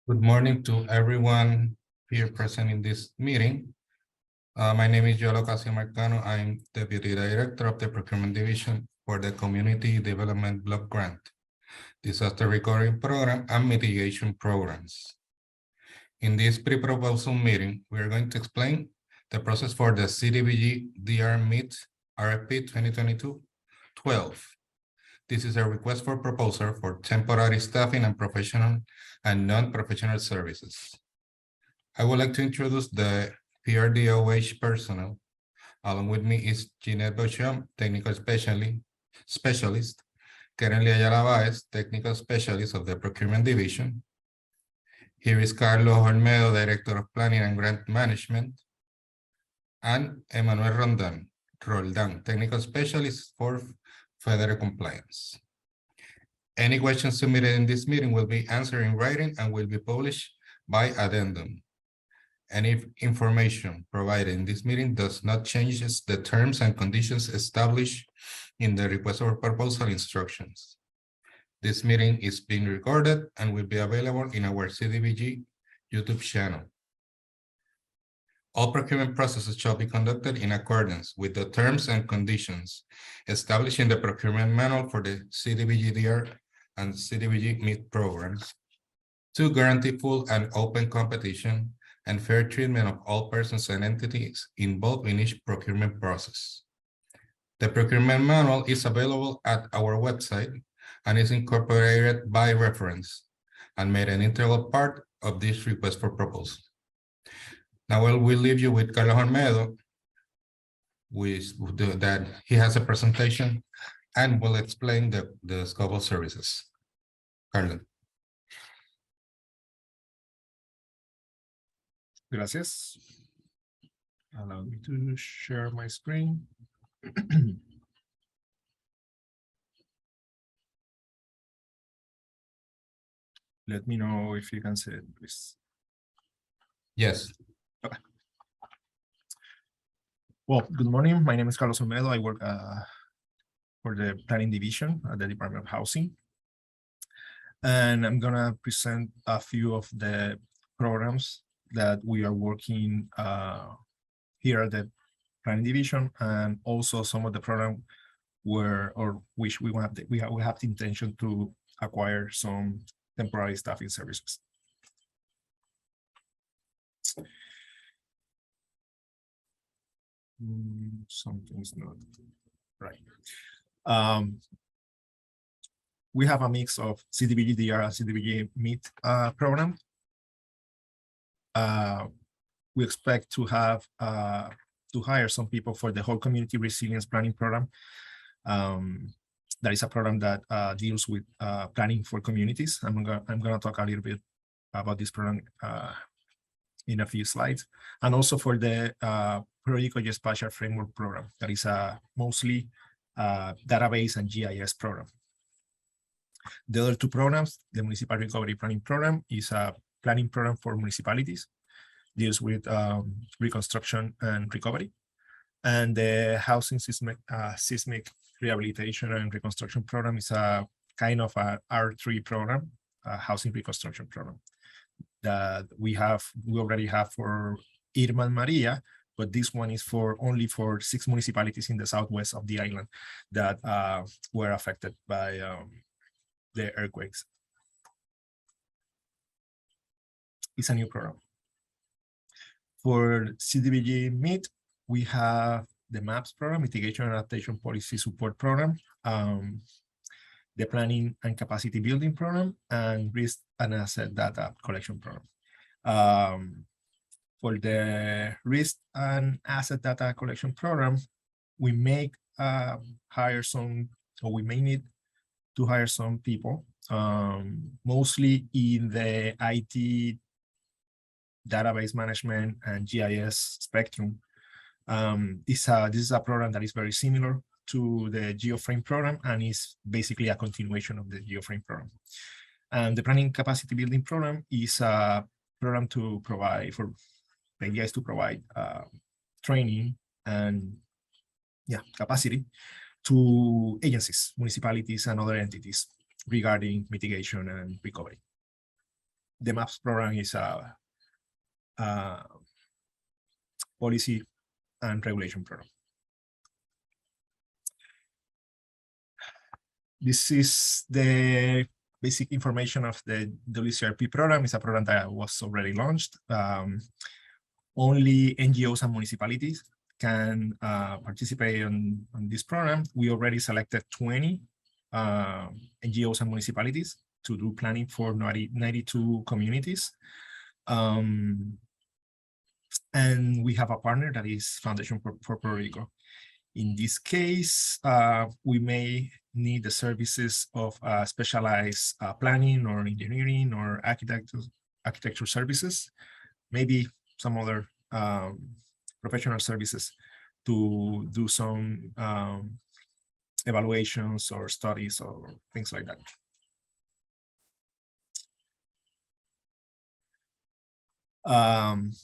Good morning to everyone here present in this meeting. My name is Joel Ocasio-Marcano. I'm Deputy Director of the Procurement Division for the Community Development Block Grant, Disaster Recovery Program, and Mitigation Programs. In this pre-proposal meeting, we are going to explain the process for the CDBG-DR-MIT-RFP-2022-12. This is a request for proposal for temporary staffing and professional and non-professional services. I would like to introduce the PRDOH personnel. Along with me is Jeanette Beauchamp, Technical Specialist, Kerenly Ayala Baez, Technical Specialist of the Procurement Division. Here is Carlos Olmedo, Director of Planning and Grant Management, and Emmanuel Roldan, Technical Specialist for Federal Compliance. Any questions submitted in this meeting will be answered in writing and will be published by addendum. Any information provided in this meeting does not change the terms and conditions established in the request for proposal instructions. This meeting is being recorded and will be available in our CDBG YouTube channel. All procurement processes shall be conducted in accordance with the terms and conditions established in the procurement manual for the CDBG-DR and CDBG-MIT programs to guarantee full and open competition and fair treatment of all persons and entities involved in each procurement process. The procurement manual is available at our website and is incorporated by reference and made an integral part of this request for proposal. Now we'll leave you with Carlos Olmedo, that he has a presentation and will explain the scope of services. Carlos. Gracias. Allow me to share my screen. Let me know if you can see it, please. Yes. Okay. Well, good morning. My name is Carlos Olmedo. I work for the Planning Division at the Department of Housing. And I'm going to present a few of the programs that we are working here at the Planning Division, and also some of the programs which we have the intention to acquire some temporary staffing services. Something's not right. We have a mix of CDBG-DR and CDBG-MIT program. We expect to have to hire some people for the whole community resilience planning program. That is a program that deals with planning for communities. I'm gonna talk a little bit about this program in a few slides, and also for the Project Spatial Framework program. That is mostly database and GIS program. The other two programs, the Municipal Recovery Planning Program, is a planning program for municipalities, deals with reconstruction and recovery. And the Housing Seismic Rehabilitation and Reconstruction Program is a kind of a R3 program, a housing reconstruction program that we already have for Irma and Maria, but this one is only for 6 municipalities in the southwest of the island that were affected by the earthquakes. It's a new program. For CDBG-MIT, we have the MAPS program, Mitigation and Adaptation Policy Support Program, the Planning and Capacity Building Program, and Risk and Asset Data Collection Program. For the Risk and Asset Data Collection Program, we may hire some, or we may need to hire some people, mostly in the IT database management and GIS spectrum. This is a program that is very similar to the GEOFRAME program and is basically a continuation of the GEOFRAME program. And the Planning Capacity Building Program is a program to provide the idea is to provide training and capacity to agencies, municipalities, and other entities regarding mitigation and recovery. the MAPS program is a policy and regulation program. This is the basic information of the WCRP program. It's a program that was already launched. Only NGOs and municipalities can participate on this program. We already selected 20 NGOs and municipalities to do planning for 92 communities. And we have a partner that is Foundation for Puerto Rico. In this case, we may need the services of specialized planning or engineering or architecture services, maybe some other professional services to do some evaluations or studies or things like that.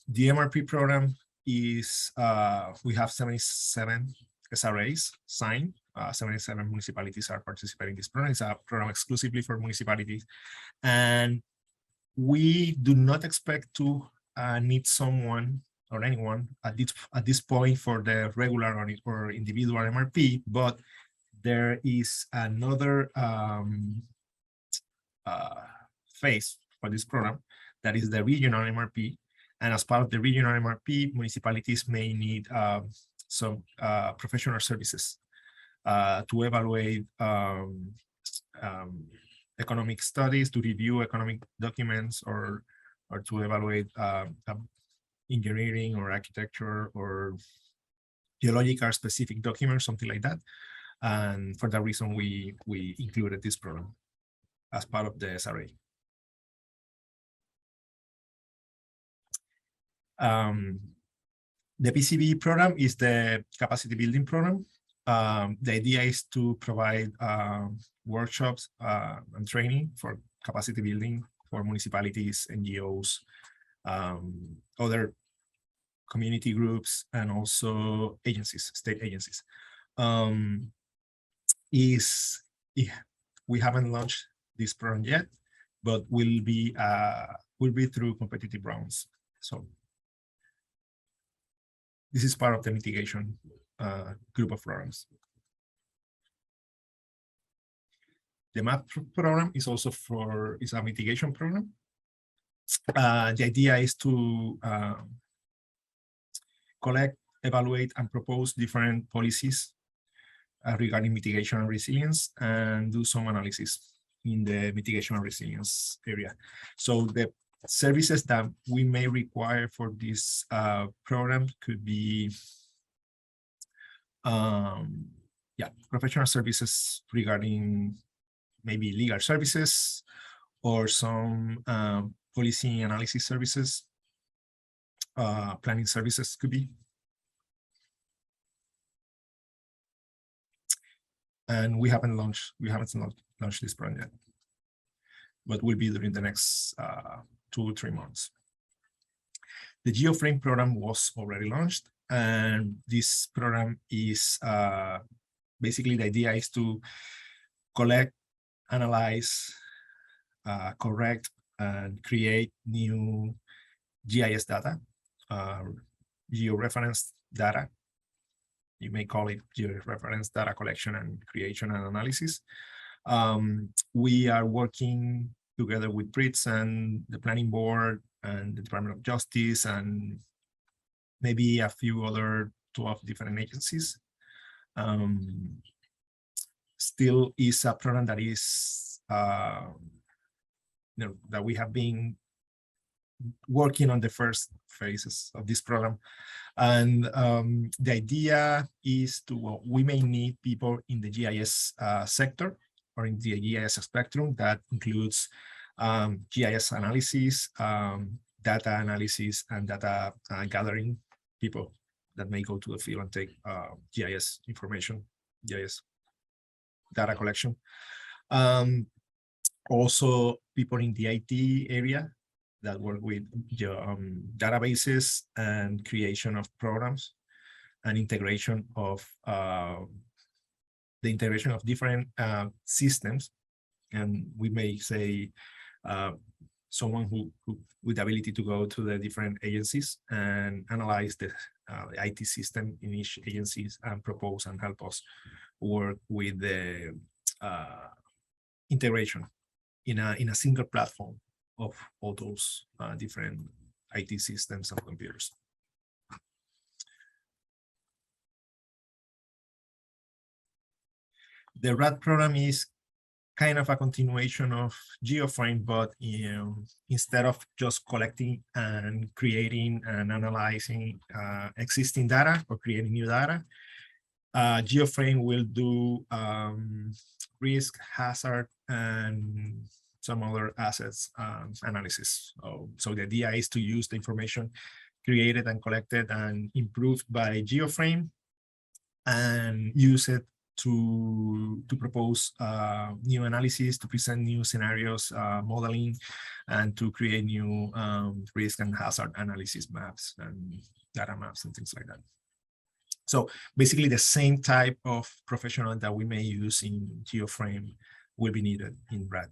The MRP program is, we have 77 SRAs signed. 77 municipalities are participating in this program. It's a program exclusively for municipalities. And we do not expect to need someone or anyone at this point for the regular or individual MRP, but there is another phase for this program that is the regional MRP. And as part of the regional MRP, municipalities may need some professional services to evaluate economic studies, to review economic documents, or to evaluate engineering or architecture or geological specific documents, something like that. And for that reason, we included this program as part of the SRA. The PCB program is the capacity building program. The idea is to provide workshops and training for capacity building for municipalities, NGOs, other community groups, and also agencies, state agencies. We haven't launched this program yet, but will be through competitive rounds. So this is part of the mitigation group of programs. The MAP program is also is a mitigation program. The idea is to collect, evaluate, and propose different policies regarding mitigation and resilience, and do some analysis in the mitigation and resilience area. So the services that we may require for this program could be professional services regarding maybe legal services, or some policy analysis services, planning services could be. And we haven't launched this program yet, but will be during the next 2 or 3 months. The GEOFRAME program was already launched, and this program is basically, the idea is to collect, analyze, correct, and create new GIS data, georeference data. You may call it georeference data collection and creation and analysis. We are working together with BRITS and the Planning Board and the Department of Justice and maybe a few other 12 different agencies. Still is a program that is, that we have been working on the first phases of this program. And the idea is to, well, we may need people in the GIS sector or in the GIS spectrum. That includes GIS analysis, data analysis, and data gathering people that may go to the field and take GIS information, GIS data collection. Also people in the IT area that work with databases and creation of programs and integration of the integration of different systems. And we may say someone who with the ability to go to the different agencies and analyze the IT system in each agencies and propose and help us work with the integration in a single platform of all those different IT systems and computers. The RAD program is kind of a continuation of GEOFRAME, but instead of just collecting and creating and analyzing existing data or creating new data, GEOFRAME will do risk, hazard, and some other assets analysis. So the idea is to use the information created and collected and improved by GEOFRAME and use it to propose new analysis, to present new scenarios, modeling, and to create new risk and hazard analysis maps and data maps and things like that. So basically the same type of professional that we may use in GEOFRAME will be needed in RAD.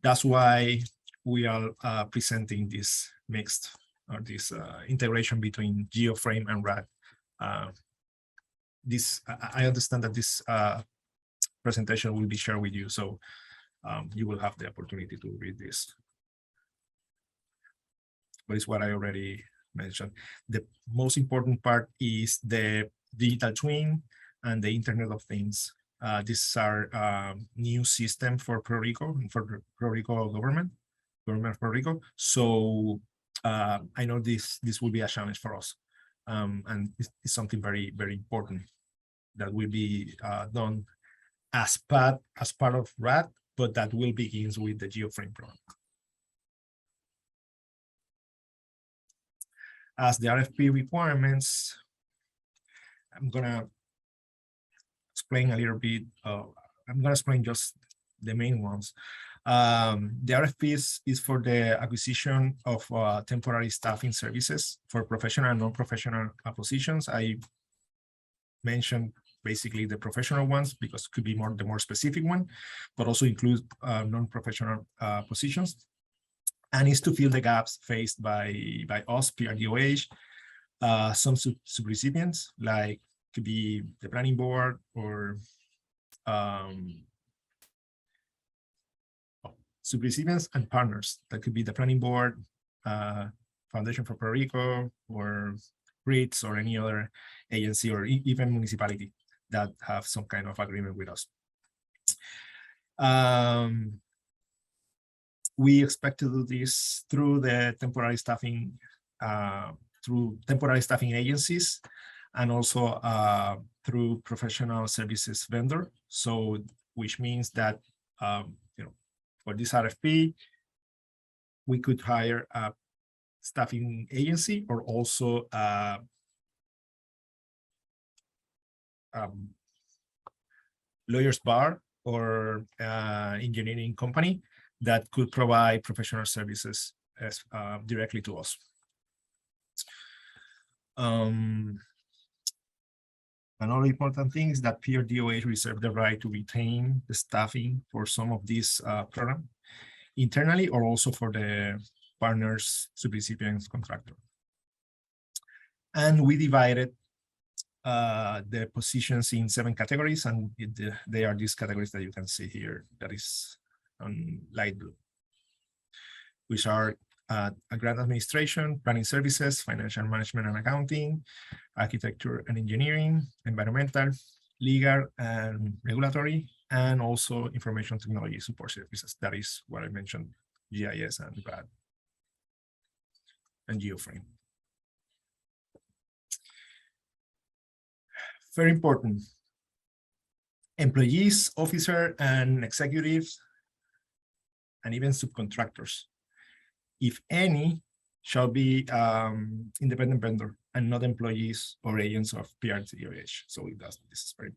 That's why we are presenting this mixed or this integration between GEOFRAME and RAD. I understand that this presentation will be shared with you, so you will have the opportunity to read this. But it's what I already mentioned. The most important part is the digital twin and the Internet of Things. These are new system for Puerto Rico and for Puerto Rico government of Puerto Rico. So I know this will be a challenge for us, and it's something very, very important that will be done as part of RAD, but that will begin with the GEOFRAME program. As the RFP requirements, I'm gonna explain a little bit. I'm gonna explain just the main ones. The RFP is for the acquisition of temporary staffing services for professional and non-professional positions. I mentioned basically the professional ones because it could be the more specific one, but also include non-professional positions. And is to fill the gaps faced by us, PRDOH, some subrecipients, like could be the planning board or subrecipients and partners. That could be the planning board, Foundation for Puerto Rico, or REITs, or any other agency, or even municipality that have some kind of agreement with us. We expect to do this through the temporary staffing, agencies, and also through professional services vendor. So, which means that for this RFP, we could hire a staffing agency or also lawyer's bar or engineering company that could provide professional services as directly to us. Another important thing is that PRDOH reserve the right to retain the staffing for some of these programs internally, or also for the partners, subrecipients, contractor. And we divided the positions in 7 categories, and they are these categories that you can see here, that is on light blue, which are grant administration, planning services, financial management and accounting, architecture and engineering, environmental, legal and regulatory, and also information technology support services. That is what I mentioned, GIS and RAD and GEOFRAME. Very important. Employees, officers, and executives, and even subcontractors, if any, shall be independent vendor and not employees or agents of PRDOH. So this is very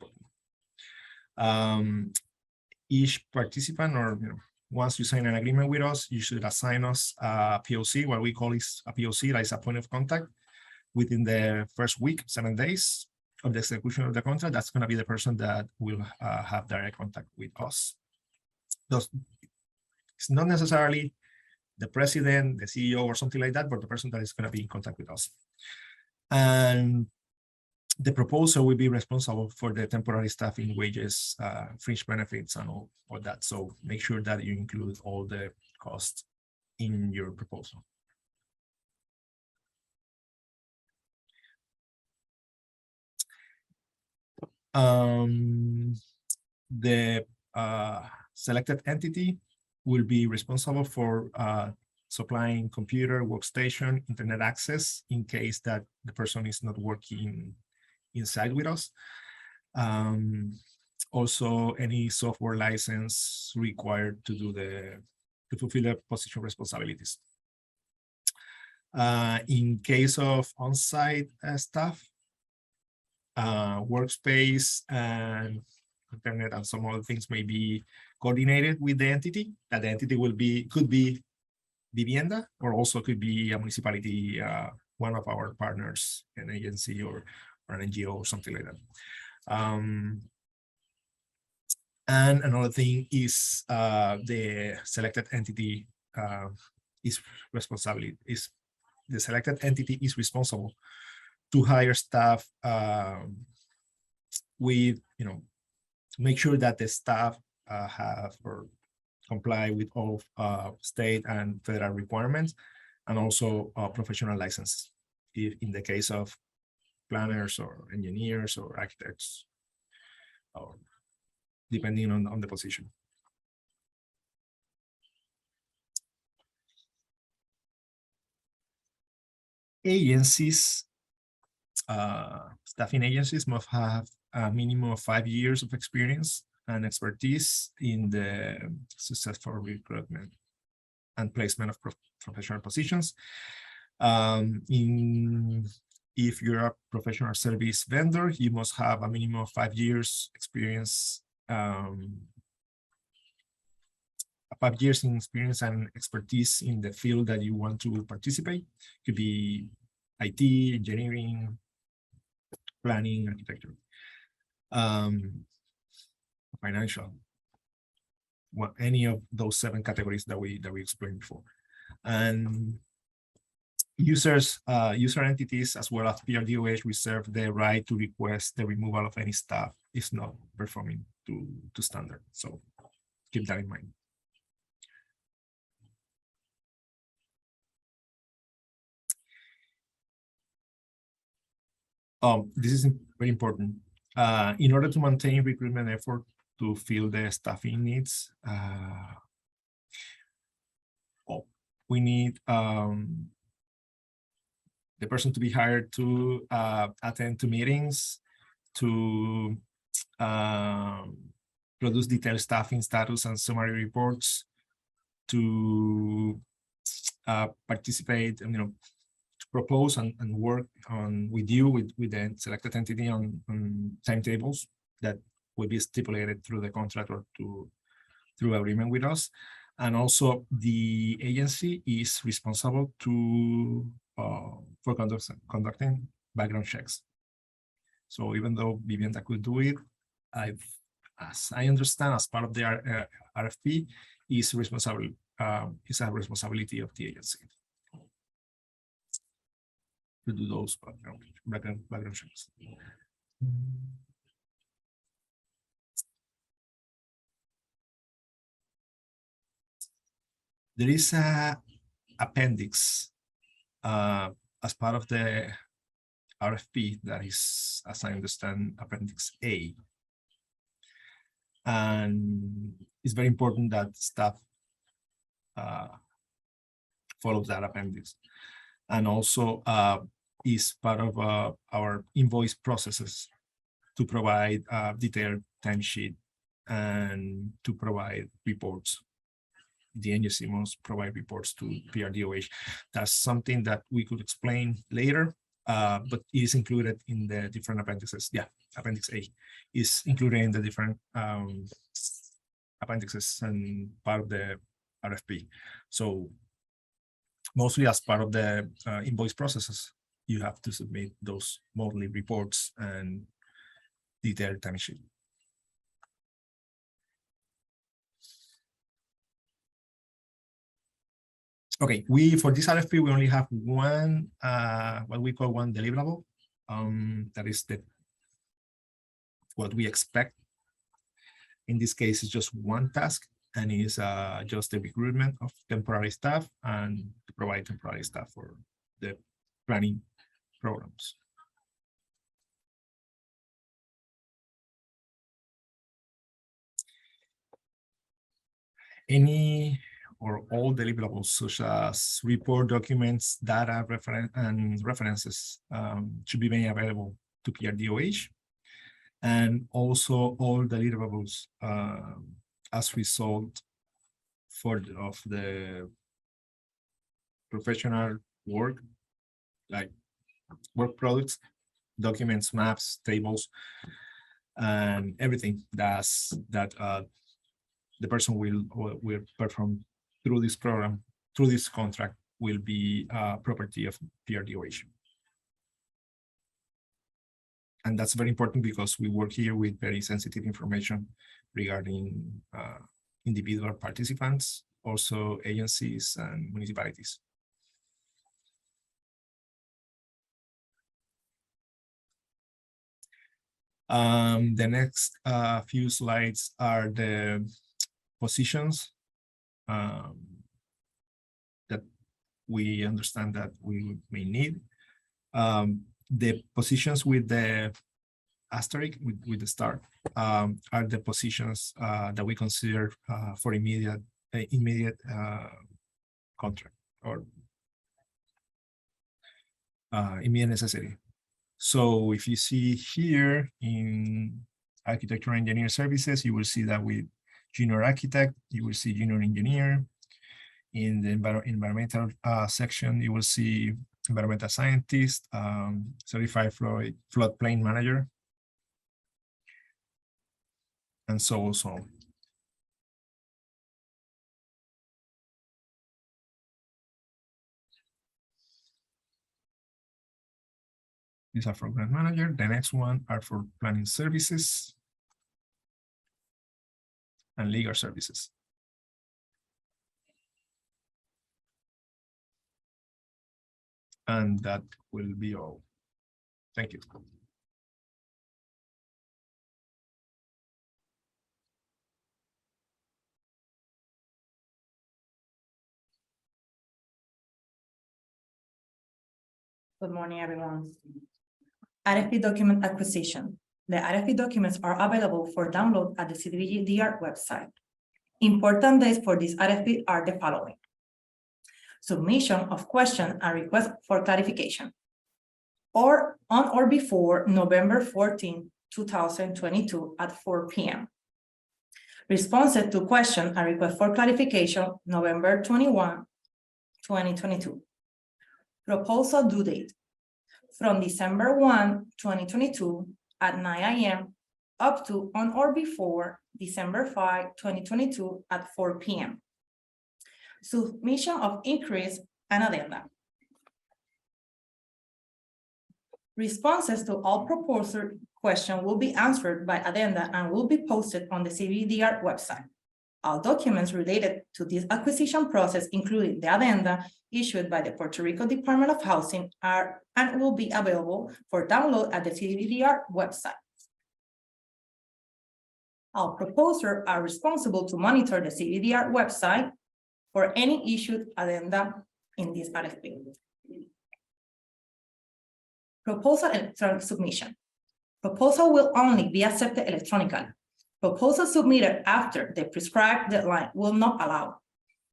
important. Each participant, or once you sign an agreement with us, you should assign us a POC. What we call is a POC, that is a point of contact, within the first week, 7 days of the execution of the contract. That's going to be the person that will have direct contact with us it's not necessarily the president, the CEO, or something like that, but the person that is going to be in contact with us. And the proposer will be responsible for the temporary staffing, wages, fringe benefits, and all that. So make sure that you include all the costs in your proposal. The selected entity will be responsible for supplying computer, workstation, internet access in case that the person is not working inside with us. Also, any software license required to do to fulfill the position responsibilities. In case of on-site staff, workspace and internet and some other things may be coordinated with the entity. That the entity could be Vivienda, or also could be a municipality, one of our partners, an agency or an NGO or something like that. And another thing is the selected entity the selected entity is responsible to hire staff with, make sure that the staff have or comply with all state and federal requirements, and also professional license in the case of planners or engineers or architects, or depending on the position. Agencies, staffing agencies must have a minimum of 5 years of experience and expertise in the successful recruitment and placement of professional positions. If you're a professional service vendor, you must have a minimum of 5 years experience, 5 years in experience and expertise in the field that you want to participate. Could be IT, engineering, planning, architecture, financial, any of those 7 categories that we explained before. And user entities as well as PRDOH reserve the right to request the removal of any staff if not performing to standard. So keep that in mind. This is very important. In order to maintain recruitment effort to fill the staffing needs, we need the person to be hired to attend to meetings, to produce detailed staffing status and summary reports, to participate and to propose and work with the selected entity on timetables that will be stipulated through the contract or through agreement with us. And also the agency is responsible for conducting background checks. So even though Vivienda could do it, as I understand, as part of the RFP, is a responsibility of the agency to do those background checks. There is an appendix as part of the RFP that is, as I understand, Appendix A. And it's very important that staff follows that appendix. And also is part of our invoice processes to provide detailed timesheet and to provide reports. The agency must provide reports to PRDOH. That's something that we could explain later, but it is included in the different appendixes. Yeah, Appendix A is included in the different appendixes and part of the RFP. So mostly as part of the invoice processes, you have to submit those monthly reports and detailed timesheet. Okay, for this RFP, we only have one, what we call one deliverable. That is what we expect. In this case, it's just one task, and is just the recruitment of temporary staff and to provide temporary staff for the planning programs. Any or all deliverables, such as report documents, data, references, should be made available to PRDOH, and also all deliverables as result of the professional work, like work products, documents, maps, tables, and everything that the person will perform through this program, through this contract, will be property of PRDOH. And that's very important because we work here with very sensitive information regarding individual participants, also agencies and municipalities. The next few slides are the positions that we understand that we may need. The positions with the asterisk, with the star, are the positions that we consider for immediate contract or immediate necessity. So if you see here in architectural engineer services, you will see that with junior architect, you will see junior engineer. In the environmental section, you will see environmental scientist, certified floodplain manager, and so on. These are for grant manager. The next one are for planning services and legal services. And that will be all. Thank you. Good morning, everyone. RFP document acquisition. The RFP documents are available for download at the CDBG-DR website. Important dates for this RFP are the following: submission of question and request for clarification, or on or before November 14, 2022 at 4 p.m. Responses to question and request for clarification, November 21, 2022. Proposal due date from December 1, 2022 at 9 a.m. up to on or before December 5, 2022 at 4 p.m. Submission of inquiries and addenda. Responses to all proposal questions will be answered by addenda and will be posted on the CDBG-DR website. All documents related to this acquisition process, including the addenda issued by the Puerto Rico Department of Housing, are and will be available for download at the CDBG-DR website. All proposers are responsible to monitor the CDBG-DR website for any issued addenda in this RFP. Proposal electronic submission. Proposal will only be accepted electronically. Proposals submitted after the prescribed deadline will not allow.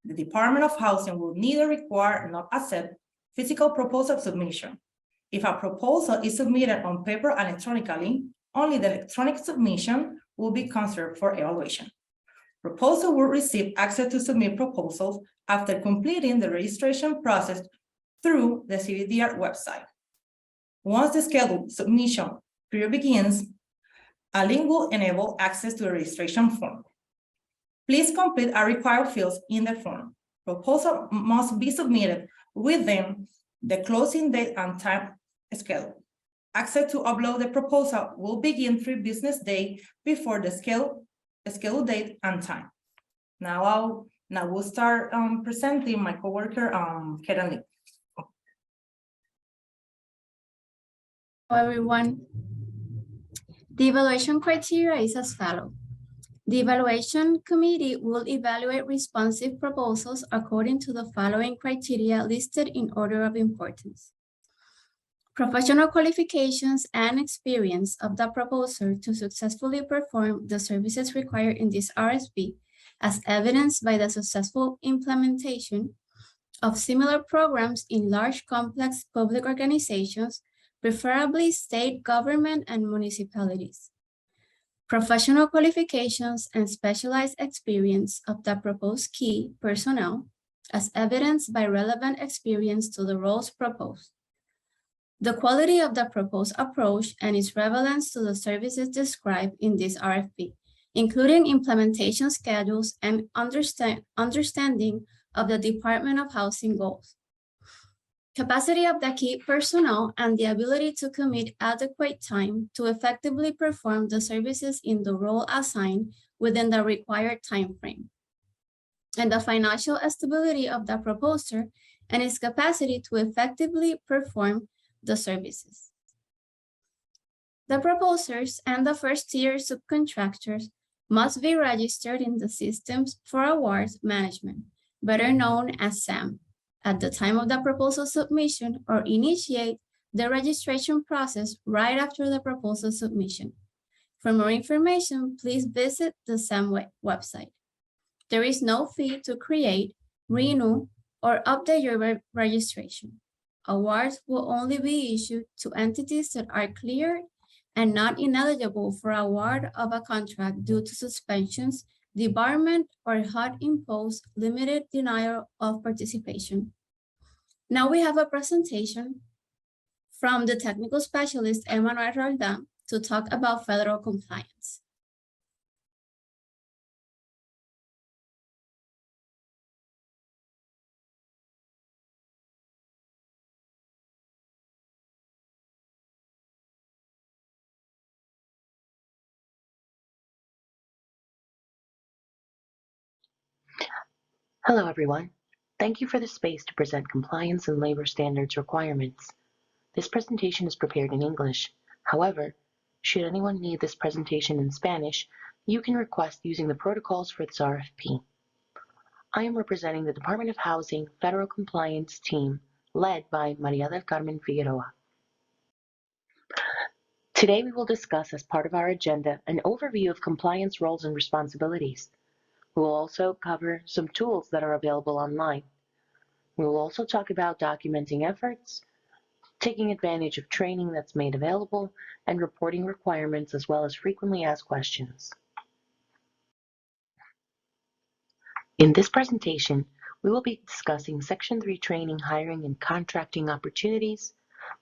The Department of Housing will neither require nor accept physical proposal submission. If a proposal is submitted on paper and electronically, only the electronic submission will be considered for evaluation. Proposal will receive access to submit proposals after completing the registration process through the CDBG-DR website. Once the scheduled submission period begins, a link will enable access to the registration form. Please complete our required fields in the form. Proposal must be submitted within the closing date and time schedule. Access to upload the proposal will begin 3 business days before the scheduled date and time. Now I'll Now we'll start presenting my coworker, Karen Lee. Hello, everyone. The evaluation criteria is as follows. The evaluation committee will evaluate responsive proposals according to the following criteria listed in order of importance. Professional qualifications and experience of the proposer to successfully perform the services required in this RFP, as evidenced by the successful implementation of similar programs in large, complex public organizations, preferably state government and municipalities. Professional qualifications and specialized experience of the proposed key personnel, as evidenced by relevant experience to the roles proposed. The quality of the proposed approach and its relevance to the services described in this RFP, including implementation schedules and understanding of the Department of Housing goals. Capacity of the key personnel and the ability to commit adequate time to effectively perform the services in the role assigned within the required time frame. And the financial stability of the proposer and its capacity to effectively perform the services. The proposers and the first-tier subcontractors must be registered in the Systems for Awards Management, better known as SAM, at the time of the proposal submission or initiate the registration process right after the proposal submission. For more information, please visit the SAM website. There is no fee to create, renew, or update your registration. Awards will only be issued to entities that are cleared and not ineligible for award of a contract due to suspensions, debarment, or HUD-imposed limited denial of participation. Now we have a presentation from the technical specialist, Emmanuel Roldan, to talk about federal compliance. Hello, everyone. Thank you for the space to present compliance and labor standards requirements. This presentation is prepared in English. However, should anyone need this presentation in Spanish, you can request using the protocols for this RFP. I am representing the Department of Housing Federal Compliance Team, led by Maria del Carmen Figueroa. Today, we will discuss as part of our agenda an overview of compliance roles and responsibilities. We will also cover some tools that are available online. We will also talk about documenting efforts, taking advantage of training that's made available, and reporting requirements, as well as frequently asked questions. In this presentation, we will be discussing Section 3 training, hiring, and contracting opportunities,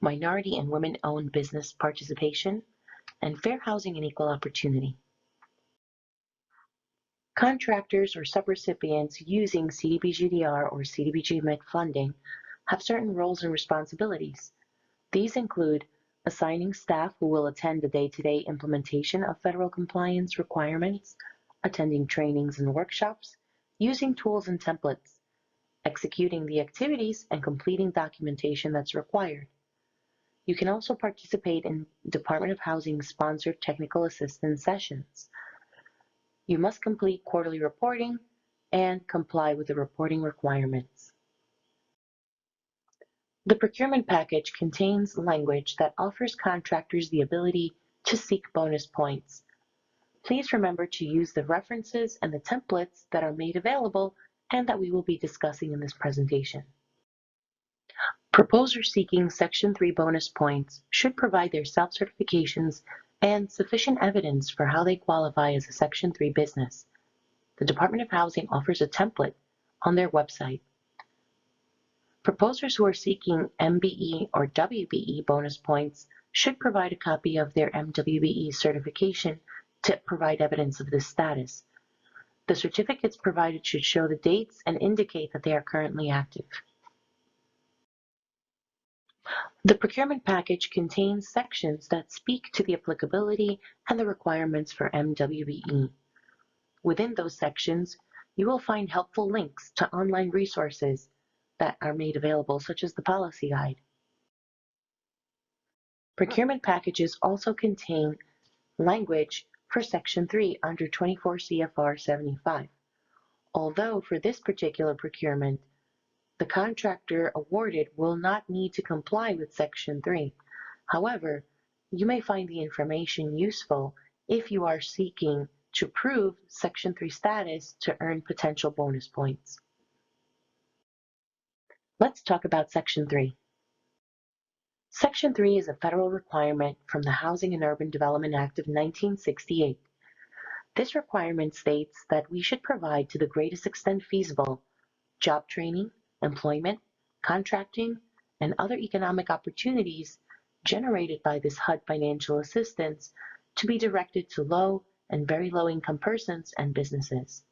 minority and women-owned business participation, and fair housing and equal opportunity. Contractors or subrecipients using CDBG-DR or CDBG-MIT funding have certain roles and responsibilities. These include assigning staff who will attend the day-to-day implementation of federal compliance requirements, attending trainings and workshops, using tools and templates, executing the activities, and completing documentation that's required. You can also participate in Department of Housing sponsored technical assistance sessions. You must complete quarterly reporting and comply with the reporting requirements. The procurement package contains language that offers contractors the ability to seek bonus points. Please remember to use the references and the templates that are made available and that we will be discussing in this presentation. Proposers seeking Section 3 bonus points should provide their self-certifications and sufficient evidence for how they qualify as a Section 3 business. The Department of Housing offers a template on their website. Proposers who are seeking MBE or WBE bonus points should provide a copy of their MWBE certification to provide evidence of this status. The certificates provided should show the dates and indicate that they are currently active. The procurement package contains sections that speak to the applicability and the requirements for MWBE. Within those sections, you will find helpful links to online resources that are made available, such as the policy guide. Procurement packages also contain language for Section 3 under 24 CFR 75. Although for this particular procurement, the contractor awarded will not need to comply with Section 3. However, you may find the information useful if you are seeking to prove Section 3 status to earn potential bonus points. Let's talk about Section 3. Section 3 is a federal requirement from the Housing and Urban Development Act of 1968. This requirement states that we should provide to the greatest extent feasible job training, employment, contracting, and other economic opportunities generated by this HUD financial assistance to be directed to low and very low income persons and businesses.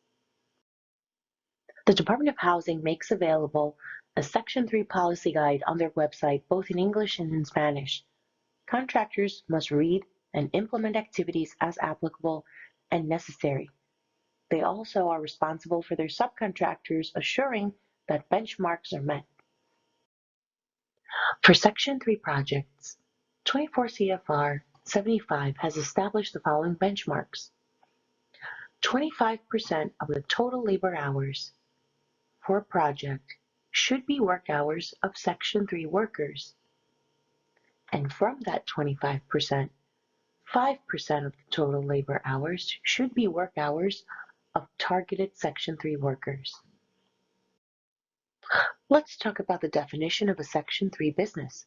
The Department of Housing makes available a Section 3 policy guide on their website, both in English and in Spanish. Contractors must read and implement activities as applicable and necessary. They also are responsible for their subcontractors assuring that benchmarks are met. For Section 3 projects, 24 CFR 75 has established the following benchmarks. 25% of the total labor hours for a project should be work hours of Section 3 workers. And from that 25%, 5% of the total labor hours should be work hours of targeted Section 3 workers. Let's talk about the definition of a Section 3 business.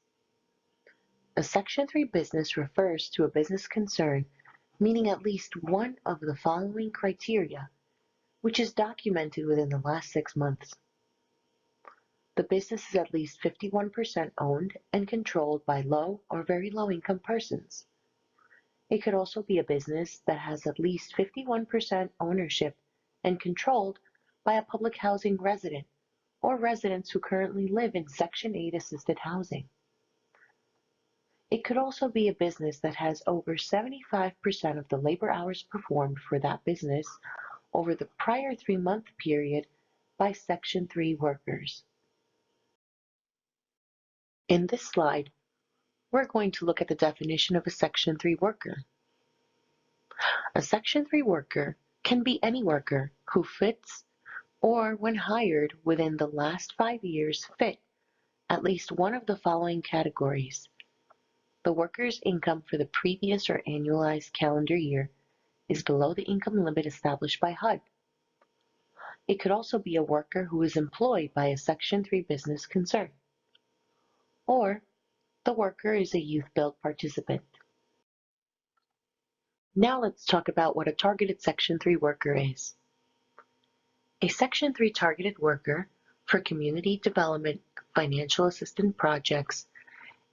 A Section 3 business refers to a business concern meeting at least one of the following criteria, which is documented within the last 6 months. The business is at least 51% owned and controlled by low or very low income persons. It could also be a business that has at least 51% ownership and controlled by a public housing resident or residents who currently live in Section 8 assisted housing. It could also be a business that has over 75% of the labor hours performed for that business over the prior 3-month period by Section 3 workers. In this slide, we're going to look at the definition of a Section 3 worker. A Section 3 worker can be any worker who fits or, when hired within the last 5 years, fit at least one of the following categories. The worker's income for the previous or annualized calendar year is below the income limit established by HUD. It could also be a worker who is employed by a Section 3 business concern. Or the worker is a youth build participant. Now let's talk about what a targeted Section 3 worker is. A Section 3 targeted worker for community development financial assistance projects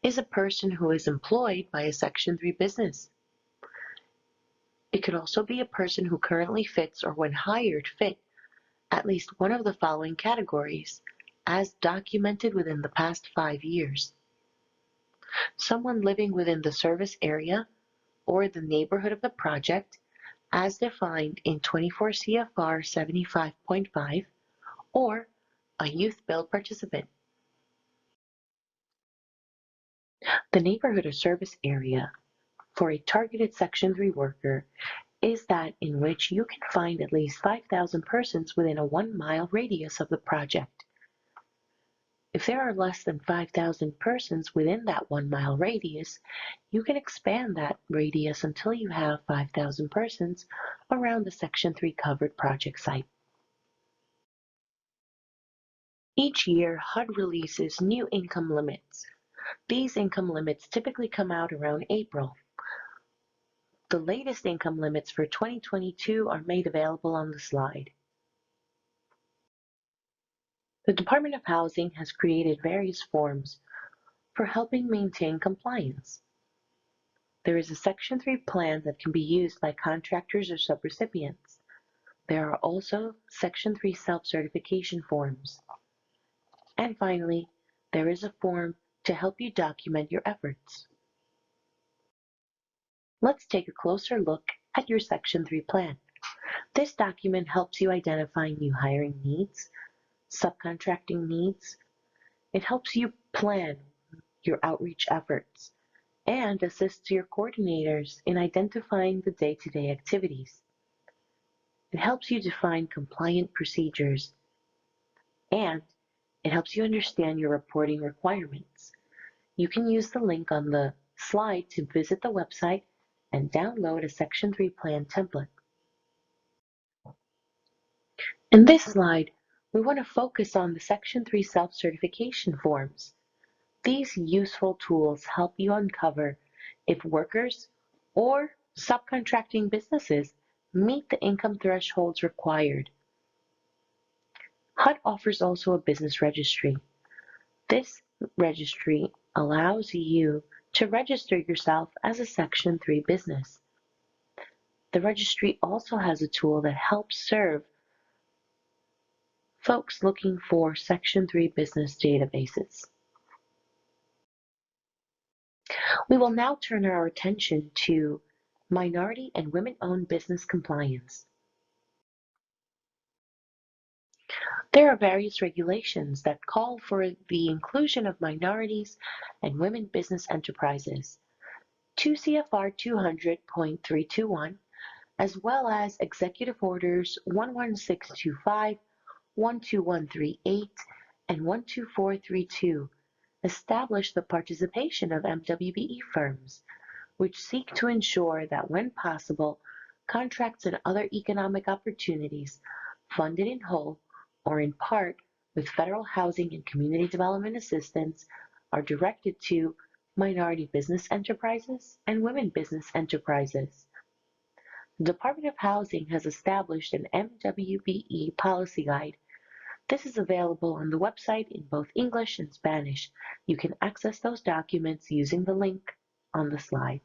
is a person who is employed by a Section 3 business. It could also be a person who currently fits or when hired fit at least one of the following categories as documented within the past 5 years. Someone living within the service area or the neighborhood of the project as defined in 24 CFR 75.5 or a youth build participant. The neighborhood or service area for a targeted Section 3 worker is that in which you can find at least 5,000 persons within a 1-mile radius of the project. If there are less than 5,000 persons within that 1-mile radius, you can expand that radius until you have 5,000 persons around the Section 3 covered project site. Each year, HUD releases new income limits. These income limits typically come out around April. The latest income limits for 2022 are made available on the slide. The Department of Housing has created various forms for helping maintain compliance. There is a Section 3 plan that can be used by contractors or subrecipients. There are also Section 3 self-certification forms. And finally, there is a form to help you document your efforts. Let's take a closer look at your Section 3 plan. This document helps you identify new hiring needs, subcontracting needs. It helps you plan your outreach efforts and assists your coordinators in identifying the day-to-day activities. It helps you define compliant procedures, and it helps you understand your reporting requirements. You can use the link on the slide to visit the website and download a Section 3 plan template. In this slide, we want to focus on the Section 3 self-certification forms. These useful tools help you uncover if workers or subcontracting businesses meet the income thresholds required. HUD offers also a business registry. This registry allows you to register yourself as a Section 3 business. The registry also has a tool that helps serve folks looking for Section 3 business databases. We will now turn our attention to minority and women-owned business compliance. There are various regulations that call for the inclusion of minorities and women business enterprises. 2 CFR 200.321, as well as Executive Orders 11625, 12138, and 12432 establish the participation of MWBE firms, which seek to ensure that when possible, contracts and other economic opportunities funded in whole or in part with federal housing and community development assistance are directed to minority business enterprises and women business enterprises. The Department of Housing has established an MWBE policy guide. This is available on the website in both English and Spanish. You can access those documents using the link on the slide.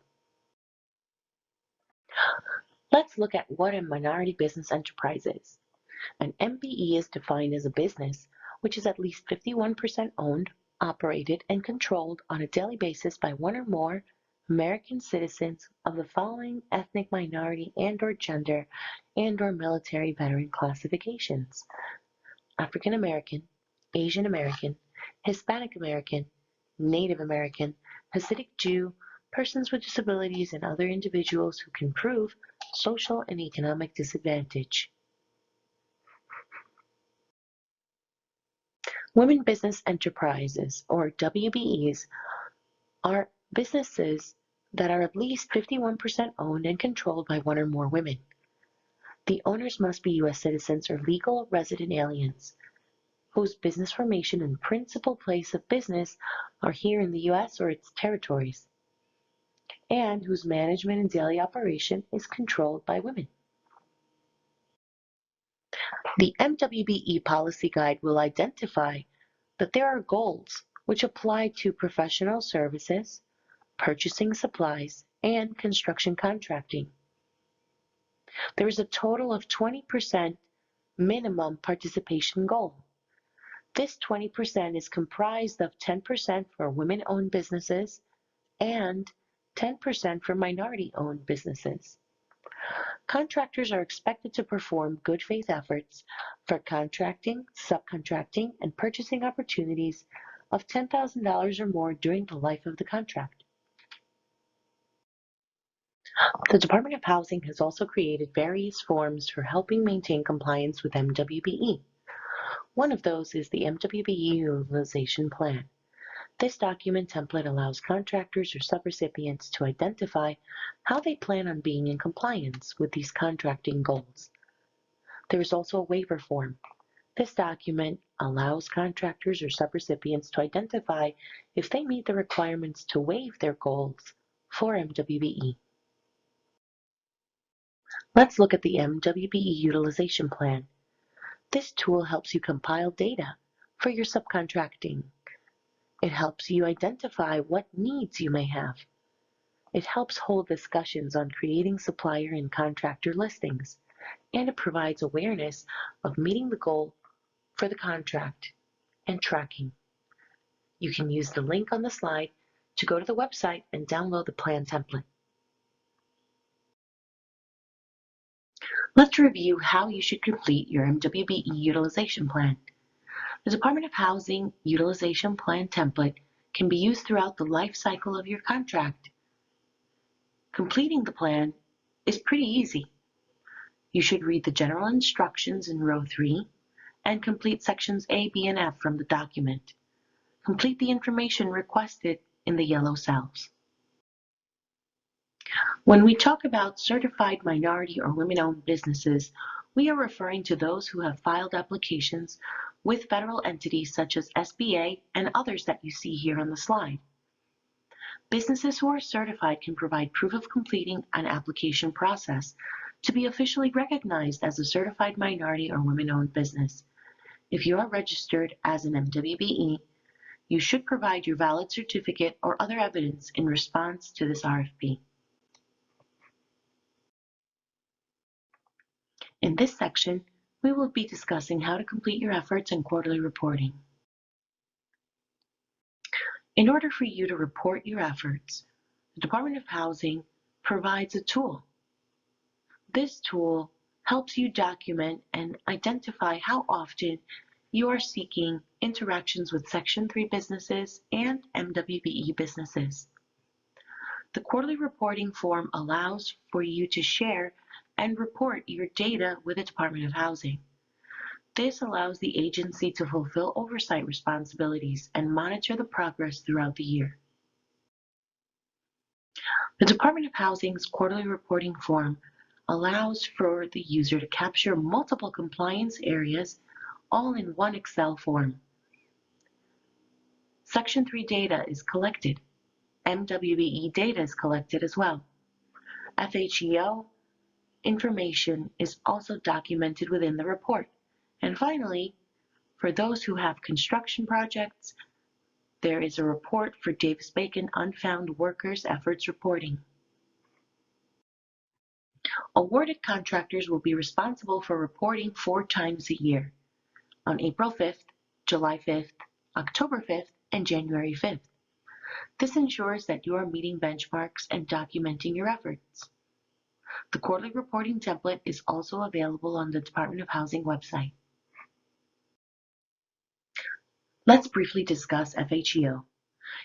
Let's look at what a minority business enterprise is. An MBE is defined as a business which is at least 51% owned, operated, and controlled on a daily basis by one or more American citizens of the following ethnic minority and/or gender and/or military veteran classifications: African American, Asian American, Hispanic American, Native American, Hasidic Jew, persons with disabilities, and other individuals who can prove social and economic disadvantage. Women business enterprises, or WBEs, are businesses that are at least 51% owned and controlled by one or more women. The owners must be U.S. citizens or legal resident aliens whose business formation and principal place of business are here in the U.S. or its territories, and whose management and daily operation is controlled by women. The MWBE policy guide will identify that there are goals which apply to professional services, purchasing supplies, and construction contracting. There is a total of 20% minimum participation goal. This 20% is comprised of 10% for women-owned businesses and 10% for minority-owned businesses. Contractors are expected to perform good faith efforts for contracting, subcontracting, and purchasing opportunities of $10,000 or more during the life of the contract. The Department of Housing has also created various forms for helping maintain compliance with MWBE. One of those is the MWBE Utilization Plan. This document template allows contractors or subrecipients to identify how they plan on being in compliance with these contracting goals. There is also a waiver form. This document allows contractors or subrecipients to identify if they meet the requirements to waive their goals for MWBE. Let's look at the MWBE Utilization Plan. This tool helps you compile data for your subcontracting. It helps you identify what needs you may have. It helps hold discussions on creating supplier and contractor listings, and it provides awareness of meeting the goal for the contract and tracking. You can use the link on the slide to go to the website and download the plan template. Let's review how you should complete your MWBE utilization plan. The Department of Housing Utilization Plan template can be used throughout the life cycle of your contract. Completing the plan is pretty easy. You should read the general instructions in row 3 and complete sections A, B, and F from the document. Complete the information requested in the yellow cells. When we talk about certified minority or women-owned businesses, we are referring to those who have filed applications with federal entities such as SBA and others that you see here on the slide. Businesses who are certified can provide proof of completing an application process to be officially recognized as a certified minority or women-owned business. If you are registered as an MWBE, you should provide your valid certificate or other evidence in response to this RFP. In this section, we will be discussing how to complete your efforts and quarterly reporting. In order for you to report your efforts, the Department of Housing provides a tool. This tool helps you document and identify how often you are seeking interactions with Section 3 businesses and MWBE businesses. The quarterly reporting form allows for you to share and report your data with the Department of Housing. This allows the agency to fulfill oversight responsibilities and monitor the progress throughout the year. The Department of Housing's quarterly reporting form allows for the user to capture multiple compliance areas all in one Excel form. Section 3 data is collected. MWBE data is collected as well. FHEO information is also documented within the report. And finally, for those who have construction projects, there is a report for Davis-Bacon Unfound Workers Efforts Reporting. Awarded contractors will be responsible for reporting 4 times a year, on April 5th, July 5th, October 5th, and January 5th. This ensures that you are meeting benchmarks and documenting your efforts. The quarterly reporting template is also available on the Department of Housing website. Let's briefly discuss FHEO.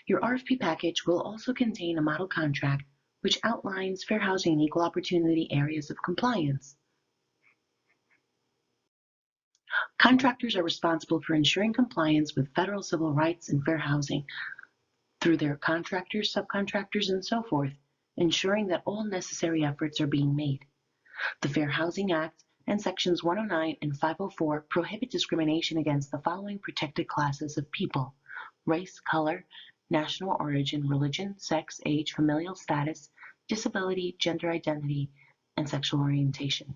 Your RFP package will also contain a model contract which outlines fair housing and equal opportunity areas of compliance. Contractors are responsible for ensuring compliance with federal civil rights and fair housing through their contractors, subcontractors, and so forth, ensuring that all necessary efforts are being made. The Fair Housing Act and Sections 109 and 504 prohibit discrimination against the following protected classes of people: race, color, national origin, religion, sex, age, familial status, disability, gender identity, and sexual orientation.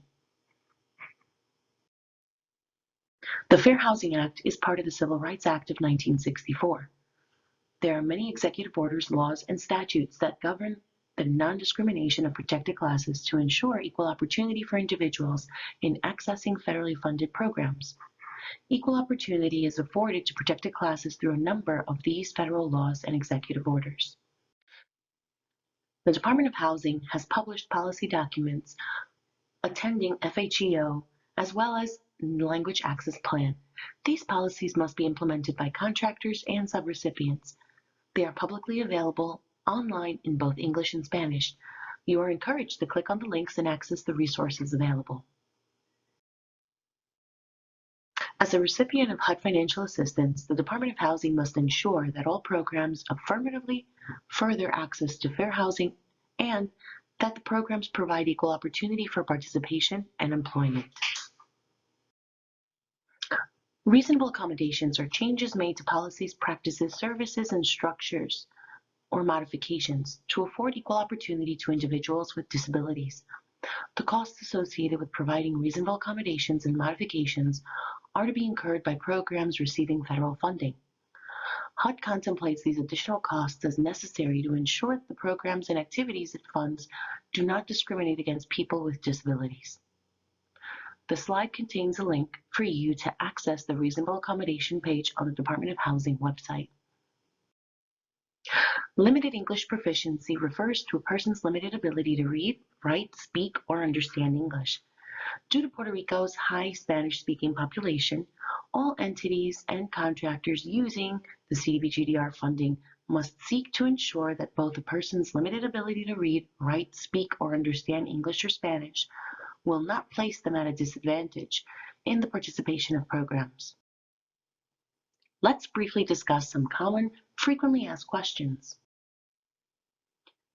The Fair Housing Act is part of the Civil Rights Act of 1964. There are many executive orders, laws, and statutes that govern the non-discrimination of protected classes to ensure equal opportunity for individuals in accessing federally funded programs. Equal opportunity is afforded to protected classes through a number of these federal laws and executive orders. The Department of Housing has published policy documents attending FHEO as well as Language Access Plan. These policies must be implemented by contractors and subrecipients. They are publicly available online in both English and Spanish. You are encouraged to click on the links and access the resources available. As a recipient of HUD financial assistance, the Department of Housing must ensure that all programs affirmatively further access to fair housing and that the programs provide equal opportunity for participation and employment. Reasonable accommodations are changes made to policies, practices, services, and structures, or modifications to afford equal opportunity to individuals with disabilities. The costs associated with providing reasonable accommodations and modifications are to be incurred by programs receiving federal funding. HUD contemplates these additional costs as necessary to ensure that the programs and activities it funds do not discriminate against people with disabilities. The slide contains a link for you to access the reasonable accommodation page on the Department of Housing website. Limited English proficiency refers to a person's limited ability to read, write, speak, or understand English. Due to Puerto Rico's high Spanish-speaking population, all entities and contractors using the CDBG-DR funding must seek to ensure that both a person's limited ability to read, write, speak, or understand English or Spanish will not place them at a disadvantage in the participation of programs. Let's briefly discuss some common, frequently asked questions.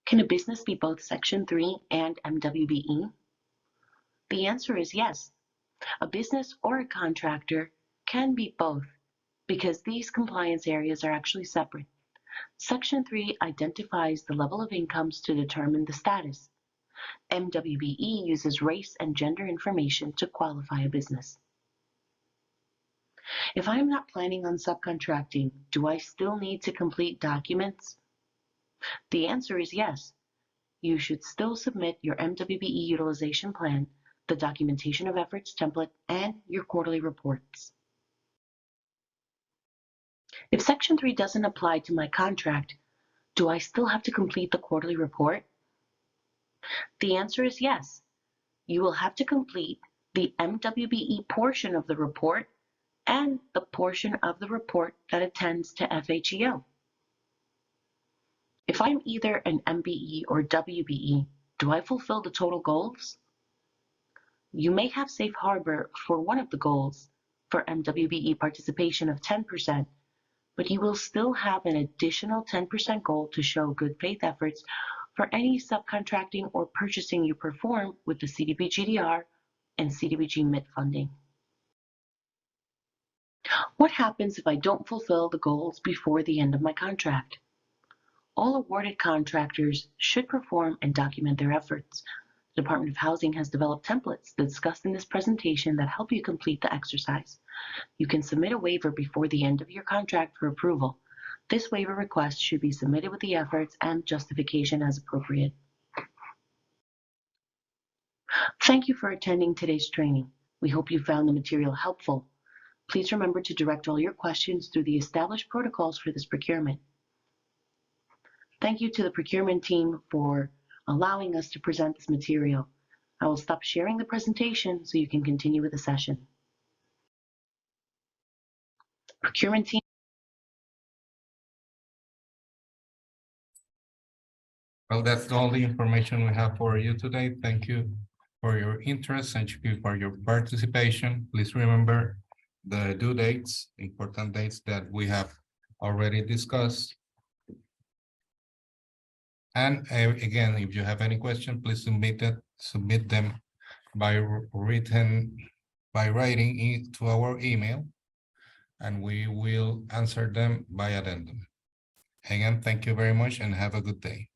Can a business be both Section 3 and MWBE? The answer is yes. A business or a contractor can be both because these compliance areas are actually separate. Section 3 identifies the level of incomes to determine the status. MWBE uses race and gender information to qualify a business. If I'm not planning on subcontracting, do I still need to complete documents? The answer is yes. You should still submit your MWBE utilization plan, the documentation of efforts template, and your quarterly reports. If Section 3 doesn't apply to my contract, do I still have to complete the quarterly report? The answer is yes. You will have to complete the MWBE portion of the report and the portion of the report that attends to FHEO. If I'm either an MBE or WBE, do I fulfill the total goals? You may have safe harbor for one of the goals for MWBE participation of 10%, but you will still have an additional 10% goal to show good faith efforts for any subcontracting or purchasing you perform with the CDBG-DR and CDBG-MIT funding. What happens if I don't fulfill the goals before the end of my contract? All awarded contractors should perform and document their efforts. The Department of Housing has developed templates discussed in this presentation that help you complete the exercise. You can submit a waiver before the end of your contract for approval. This waiver request should be submitted with the efforts and justification as appropriate. Thank you for attending today's training. We hope you found the material helpful. Please remember to direct all your questions through the established protocols for this procurement. Thank you to the procurement team for allowing us to present this material. I will stop sharing the presentation so you can continue with the session. Procurement team. Well, that's all the information we have for you today. Thank you for your interest and thank you for your participation. Please remember the due dates, important dates that we have already discussed. And again, if you have any questions, please submit them by writing into our email, and we will answer them by addendum. Again, thank you very much and have a good day.